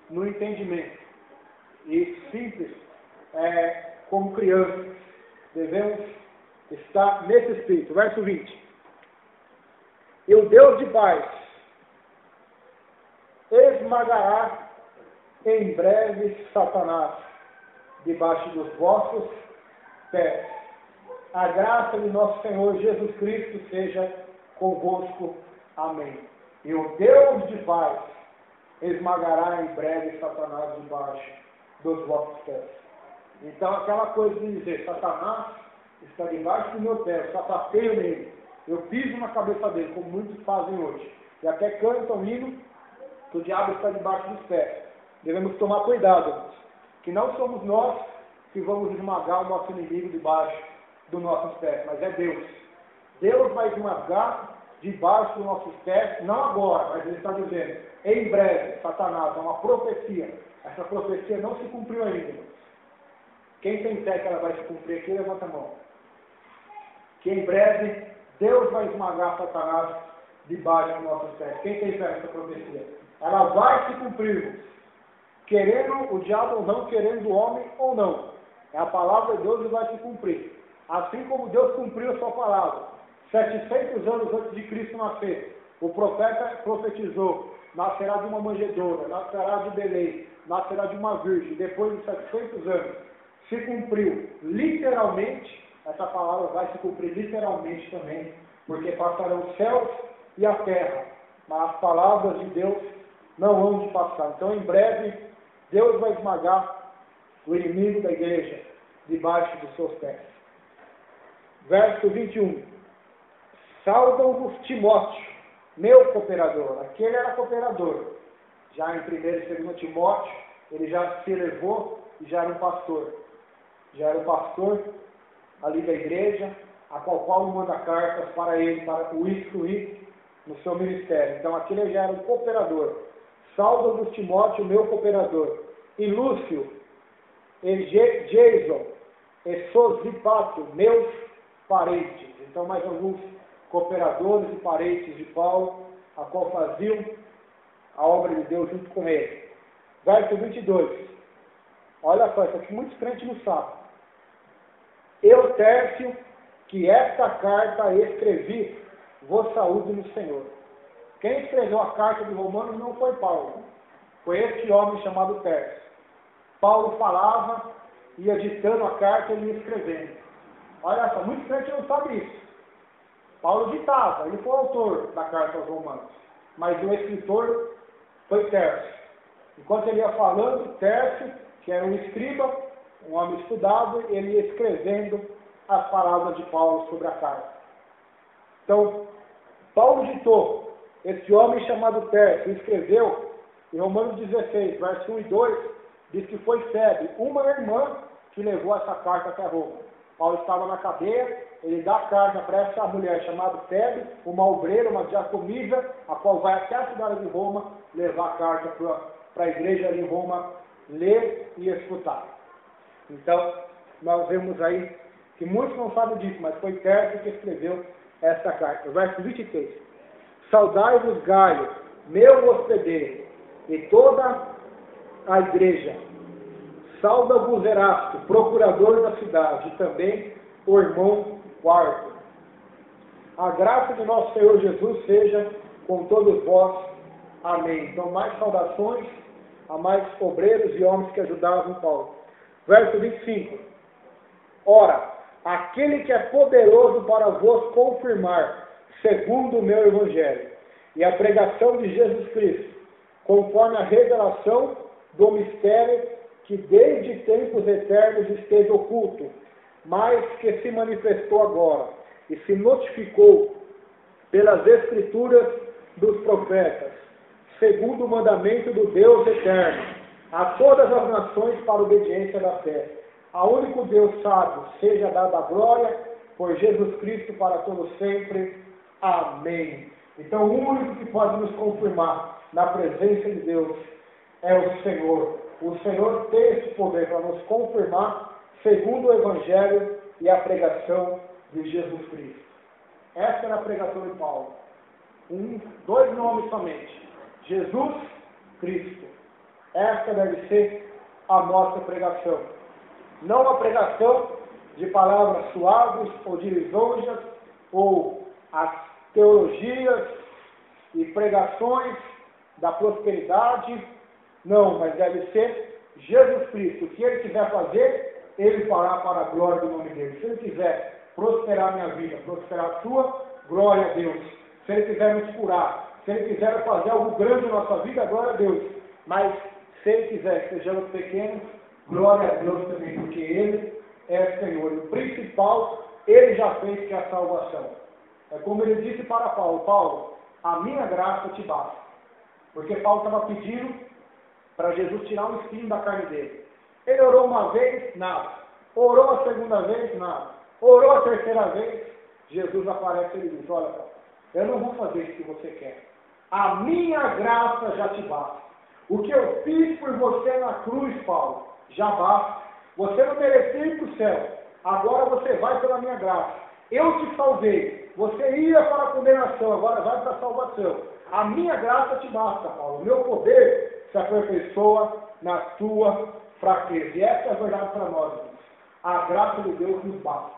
no entendimento e simples como crianças. Devemos estar nesse espírito. Verso 20. E o Deus de paz esmagará em breve Satanás debaixo dos vossos pés. A graça de nosso Senhor Jesus Cristo seja convosco. Amém. E o Deus de paz esmagará em breve Satanás debaixo dos vossos pés. Então, aquela coisa de dizer, Satanás está debaixo do meu pé, eu sapateio nele, eu piso na cabeça dele, como muitos fazem hoje. E até cantam hino que o diabo está debaixo dos pés. Devemos tomar cuidado, irmãos, que não somos nós que vamos esmagar o nosso inimigo debaixo dos nossos pés, mas é Deus. Deus vai esmagar debaixo dos nossos pés, não agora, mas ele está dizendo, em breve, Satanás, é uma profecia. Essa profecia não se cumpriu ainda, irmãos. Quem tem fé que ela vai se cumprir aqui, levanta a mão. Que em breve Deus vai esmagar Satanás debaixo dos nossos pés. Quem tem fé nessa profecia? Ela vai se cumprir. Querendo o diabo ou não, querendo o homem ou não. É a palavra de Deus e vai se cumprir. Assim como Deus cumpriu a sua palavra. 700 anos antes de Cristo nascer, o profeta profetizou: nascerá de uma manjedoura, nascerá de Belém, nascerá de uma virgem. Depois de 700 anos, se cumpriu literalmente. Essa palavra vai se cumprir literalmente também, porque passarão os céus e a terra, mas as palavras de Deus não vão de passar. Então, em breve, Deus vai esmagar o inimigo da igreja debaixo dos seus pés. Verso 21. Saudam-vos Timóteo, meu cooperador. Aquele era cooperador. Já em 1 e 2 Timóteo, ele já se elevou e já era um pastor. Já era um pastor ali da igreja, a qual Paulo manda cartas para ele, para o instruir no seu ministério. Então, aquele já era um cooperador. Saudam-vos Timóteo, meu cooperador. E Lúcio, e Jason, e Sosipato, meus parentes. Então, mais alguns cooperadores e parentes de Paulo, a qual faziam a obra de Deus junto com ele. Verso 22. Olha só, isso aqui muitos crentes não sabem. Eu, Tércio, que esta carta escrevi, vos saúdo no Senhor. Quem escreveu a carta de Romanos não foi Paulo. Foi este homem chamado Tércio. Paulo falava, ia ditando a carta e ia escrevendo. Olha só, muitos crentes não sabem isso. Paulo ditava, ele foi o autor da carta aos Romanos. Mas o escritor foi Tércio. Enquanto ele ia falando, Tércio, que era um escriba, um homem estudado, ele ia escrevendo as palavras de Paulo sobre a carta. Então, Paulo ditou, esse homem chamado Tércio escreveu, em Romanos 16, verso 1 e 2, diz que foi Febe, uma irmã, que levou essa carta até Roma. Paulo estava na cadeia, ele dá a carta para essa mulher chamada Febe, uma obreira, uma diaconisa, a qual vai até a cidade de Roma levar a carta para a igreja ali em Roma ler e escutar. Então, nós vemos aí que muitos não sabem disso, mas foi Tércio que escreveu esta carta. Verso 23. Saudai-vos Gaio, meu hospedeiro, e toda a igreja. Sauda-vos Erasto, procurador da cidade, e também o irmão Quarto. A graça de nosso Senhor Jesus seja com todos vós. Amém. Então, mais saudações a mais obreiros e homens que ajudavam Paulo. Verso 25. Ora, aquele que é poderoso para vos confirmar, segundo o meu evangelho, e a pregação de Jesus Cristo, conforme a revelação do mistério que desde tempos eternos esteve oculto, mas que se manifestou agora, e se notificou pelas escrituras dos profetas, segundo o mandamento do Deus eterno, a todas as nações para a obediência da fé. A único Deus sábio seja dada a glória por Jesus Cristo para todos sempre. Amém. Então, o único que pode nos confirmar na presença de Deus é o Senhor. O Senhor tem esse poder para nos confirmar segundo o Evangelho e a pregação de Jesus Cristo. Essa era a pregação de Paulo. Dois nomes somente. Jesus Cristo. Esta deve ser a nossa pregação. Não a pregação de palavras suaves ou de lisonjas, ou as teologias e pregações da prosperidade. Não, mas deve ser Jesus Cristo. O que Ele quiser fazer, Ele fará para a glória do nome dEle. Se Ele quiser prosperar minha vida, prosperar a sua, glória a Deus. Se Ele quiser nos curar, se Ele quiser fazer algo grande na nossa vida, glória a Deus. Mas se Ele quiser que sejamos pequenos, glória a Deus também, porque Ele é Senhor. E o principal, Ele já fez, que é a salvação. É como Ele disse para Paulo: Paulo, a minha graça te basta. Porque Paulo estava pedindo para Jesus tirar um espinho da carne dele. Ele orou uma vez, nada. Orou a segunda vez, nada. Orou a terceira vez, Jesus aparece e ele diz: olha, eu não vou fazer isso que você quer. A minha graça já te basta. O que eu fiz por você na cruz, Paulo, já basta. Você não merecia ir para o céu. Agora você vai pela minha graça. Eu te salvei. Você ia para a condenação, agora vai para a salvação. A minha graça te basta, Paulo. O meu poder se aperfeiçoa na tua fraqueza. E essa é a verdade para nós, irmãos. A graça de Deus nos basta.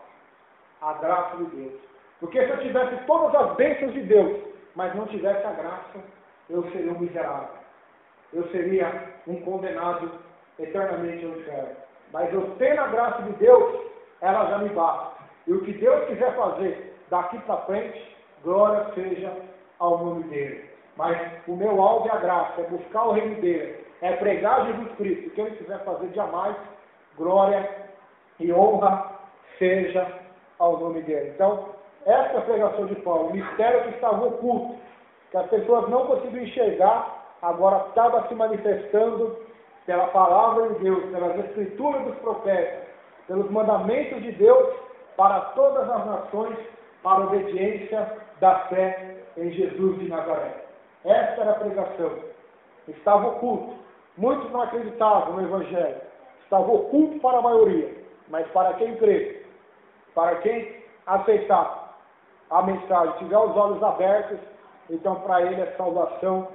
A graça de Deus. Porque se eu tivesse todas as bênçãos de Deus, mas não tivesse a graça, eu seria um miserável. Eu seria um condenado eternamente ao inferno. Mas eu tendo a graça de Deus, ela já me basta. E o que Deus quiser fazer daqui para frente, glória seja ao nome dele. Mas o meu alvo é a graça, é buscar o reino dele, é pregar Jesus Cristo. O que ele quiser fazer jamais, glória e honra seja ao nome dele. Então, essa é a pregação de Paulo, o mistério que estava oculto, que as pessoas não conseguiam enxergar, agora estava se manifestando pela palavra de Deus, pelas escrituras dos profetas, pelos mandamentos de Deus para todas as nações, para a obediência da fé em Jesus de Nazaré. Esta era a pregação. Estava oculto. Muitos não acreditavam no Evangelho. Estava oculto para a maioria. Mas para quem crê, para quem aceitar a mensagem, tiver os olhos abertos, então para ele é salvação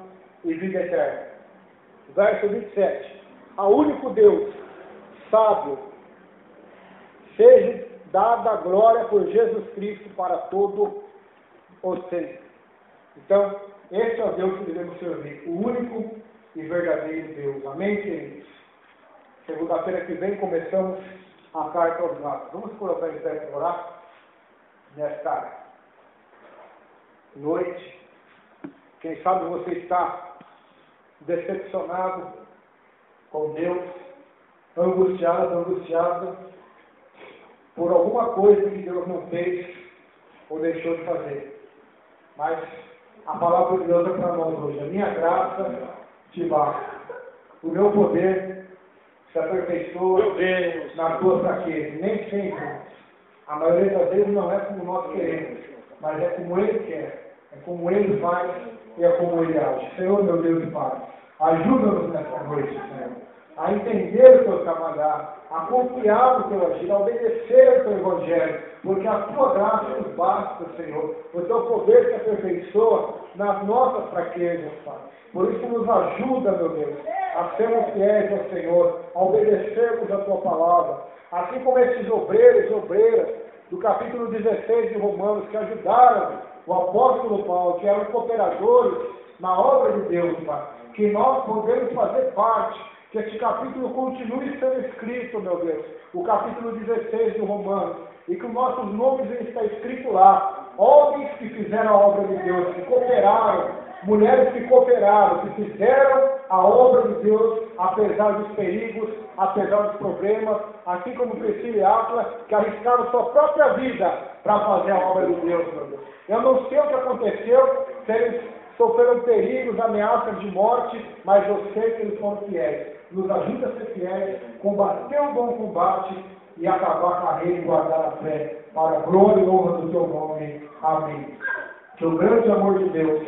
e vida eterna. Verso 27. Ao único Deus, sábio, seja dada a glória por Jesus Cristo para todo o sempre. Então, esse é o Deus que devemos servir, o único e verdadeiro Deus. Amém, queridos? Segunda-feira que vem começamos a carta aos Gálatas. Vamos colocar em pé para orar nesta noite. Quem sabe você está decepcionado com Deus, angustiado por alguma coisa que Deus não fez ou deixou de fazer. Mas a palavra de Deus é para nós hoje. A minha graça te basta. O meu poder se aperfeiçoa na tua fraqueza. Nem sempre. A maioria das vezes não é como nós queremos, mas é como Ele quer. É como Ele faz e é como Ele age. Senhor, meu Deus e Pai, ajuda-nos nessa noite, Senhor, a entender o teu trabalhar, a confiar no teu agir, a obedecer o teu evangelho, porque a tua graça nos basta, Senhor. O teu poder se aperfeiçoa nas nossas fraquezas, Pai. Por isso nos ajuda, meu Deus, a sermos fiéis ao Senhor, a obedecermos a tua palavra, assim como esses obreiros e obreiras do capítulo 16 de Romanos, que ajudaram o apóstolo Paulo, que eram cooperadores na obra de Deus, Pai. Que nós podemos fazer parte, que este capítulo continue sendo escrito, meu Deus, o capítulo 16 de Romanos, e que os nossos nomes estão escritos lá, homens que fizeram a obra de Deus, que cooperaram, mulheres que cooperaram, que fizeram a obra de Deus, apesar dos perigos, apesar dos problemas, assim como Priscila e Áquila, que arriscaram sua própria vida para fazer a obra de Deus, meu Deus. Eu não sei o que aconteceu, se eles sofreram perigos, ameaças de morte, mas eu sei que eles foram fiéis. Nos ajuda a ser fiéis, combater o bom combate e acabar a carreira e guardar a fé, para a glória e honra do teu nome. Amém. Que o grande amor de Deus